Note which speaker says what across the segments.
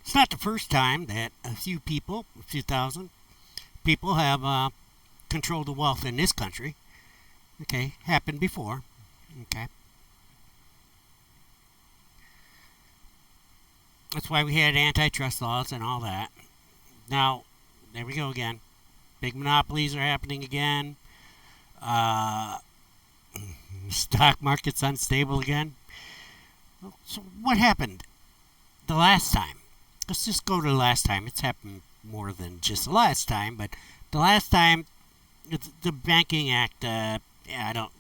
Speaker 1: It's not the first time that a few thousand people have controlled the wealth in this country. Okay, happened before. Okay. That's why we had antitrust laws and all that. Now, there we go again. Big monopolies are happening again. Uh, stock market's unstable again. So what happened the last time? Let's just go to the last time. It's happened more than just the last time, but the last time, the Banking Act. I don't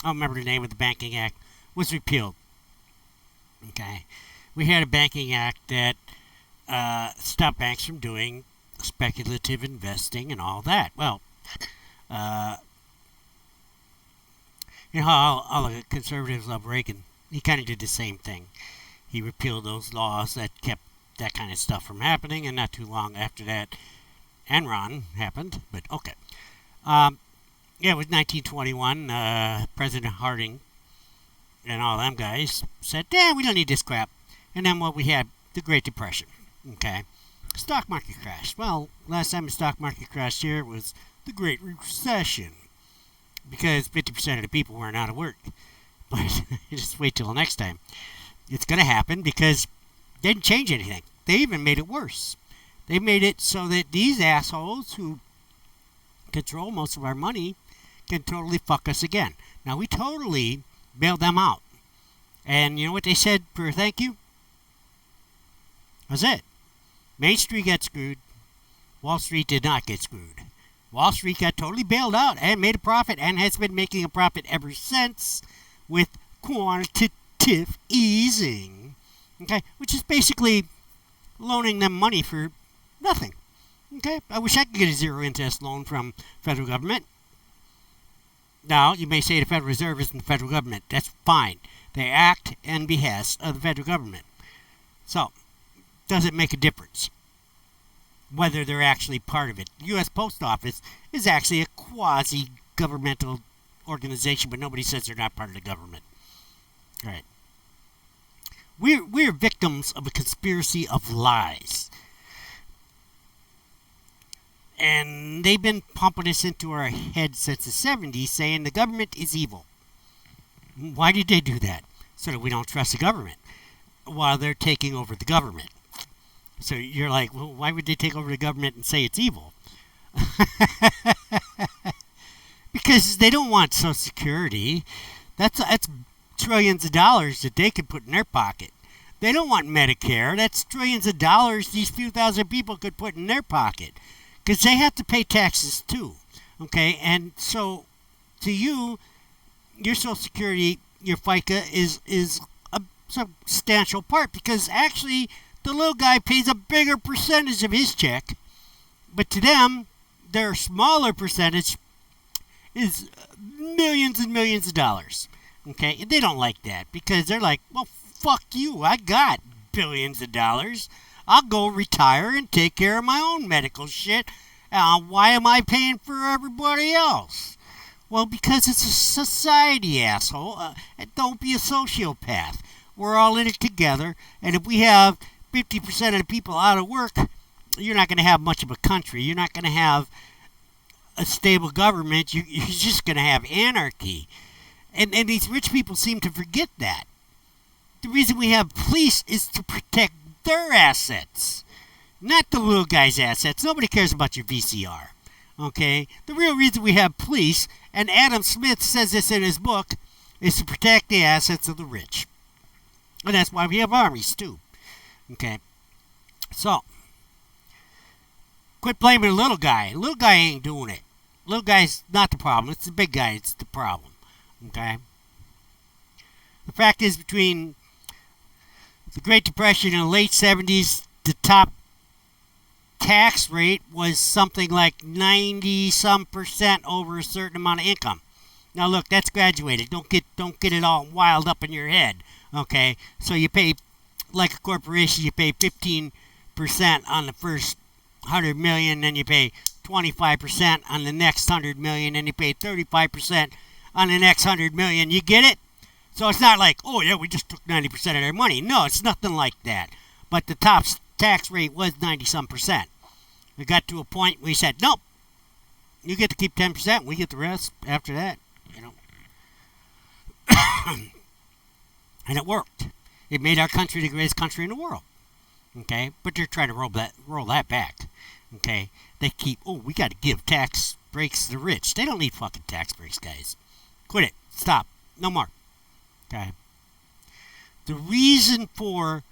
Speaker 1: remember the name of the Banking Act. Was repealed. Okay, we had a Banking Act that stopped banks from doing speculative investing and all that. Well, you know how all the conservatives love Reagan. He kind of did the same thing. He repealed those laws that kept that kind of stuff from happening, and not too long after that, Enron happened. But okay, yeah, it was 1921. President Harding and all them guys said, "Yeah, we don't need this crap." And then what we had, the Great Depression. Okay, stock market crash. Well, last time the stock market crashed here was the Great Recession, because 50% of the people weren't out of work. But just wait till next time. It's going to happen because they didn't change anything. They even made it worse. They made it so that these assholes who control most of our money can totally fuck us again. Now, we totally bailed them out. And you know what they said for thank you? That's it. Main Street got screwed. Wall Street did not get screwed. Wall Street got totally bailed out and made a profit and has been making a profit ever since with quantitative easing. Okay, which is basically loaning them money for nothing. Okay, I wish I could get a zero interest loan from federal government. Now, you may say the Federal Reserve isn't the federal government. That's fine. They act in behest of the federal government. So, does it make a difference whether they're actually part of it? The U.S. Post Office is actually a quasi-governmental organization, but nobody says they're not part of the government. All right. We're victims of a conspiracy of lies. And they've been pumping this into our heads since the 70s, saying the government is evil. Why did they do that? So that we don't trust the government while they're taking over the government. So you're like, well, why would they take over the government and say it's evil? Because they don't want Social Security. That's trillions of dollars that they could put in their pocket. They don't want Medicare. That's trillions of dollars these few thousand people could put in their pocket. Because they have to pay taxes too. Okay? And so, to you, your Social Security, your FICA is a substantial part. Because actually, the little guy pays a bigger percentage of his check. But to them, their smaller percentage is millions and millions of dollars. Okay? And they don't like that. Because they're like, well, fuck you. I got billions of dollars. I'll go retire and take care of my own medical shit. Why am I paying for everybody else? Well, because it's a society, asshole. Don't be a sociopath. We're all in it together. And if we have 50% of the people out of work, you're not going to have much of a country. You're not going to have a stable government. You're just going to have anarchy. And these rich people seem to forget that. The reason we have police is to protect their assets, not the little guy's assets. Nobody cares about your VCR. Okay? The real reason we have police, and Adam Smith says this in his book, is to protect the assets of the rich. And that's why we have armies, too. Okay? So, quit blaming the little guy. The little guy ain't doing it. Little guy's not the problem. It's the big guy that's the problem. Okay? The fact is, between the Great Depression in the late 70s, the top tax rate was something like 90-some% over a certain amount of income. Now look, that's graduated. Don't get it all wild up in your head. Okay? So you pay, like a corporation, you pay 15% on the first 100 million, then you pay 25% on the next 100 million, and you pay 35% on the next 100 million. You get it? So it's not like, oh yeah, we just took 90% of their money. No, it's nothing like that. But the top tax rate was 90-some%. We got to a point where we said, nope, you get to keep 10%, we get the rest after that, you know. And it worked. It made our country the greatest country in the world. Okay? But they're trying to roll that back. Okay? They keep, we got to give tax breaks to the rich. They don't need fucking tax breaks, guys. Quit it. Stop. No more. Okay? The reason for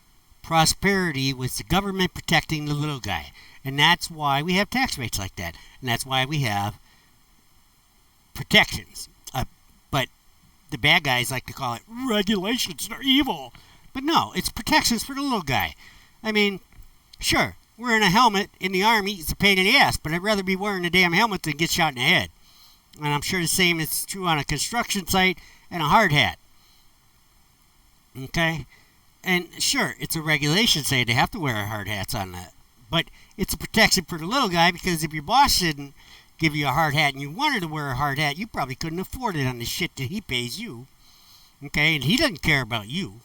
Speaker 1: prosperity was the government protecting the little guy. And that's why we have tax rates like that. And that's why we have protections. But the bad guys like to call it regulations. They're evil. But no, it's protections for the little guy. I mean, sure, wearing a helmet in the army is a pain in the ass, but I'd rather be wearing a damn helmet than get shot in the head. And I'm sure the same is true on a construction site and a hard hat. Okay? And sure, it's a regulation saying they have to wear hard hats on that. But it's a protection for the little guy, because if your boss didn't give you a hard hat and you wanted to wear a hard hat, you probably couldn't afford it on the shit that he pays you. Okay? And he doesn't care about you.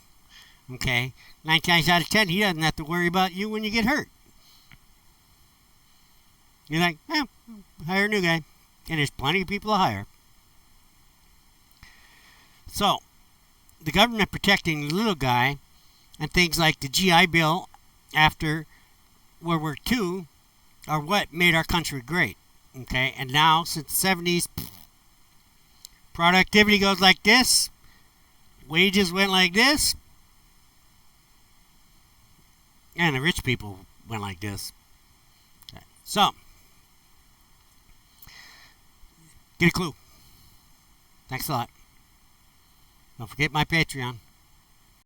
Speaker 1: Okay? 9 times out of 10, he doesn't have to worry about you when you get hurt. You're like, hire a new guy. And there's plenty of people to hire. So, the government protecting the little guy and things like the GI Bill after World War II are what made our country great. Okay? And now, since the 70s, productivity goes like this. Wages went like this. And the rich people went like this. Okay. So, get a clue. Thanks a lot. Don't forget my Patreon.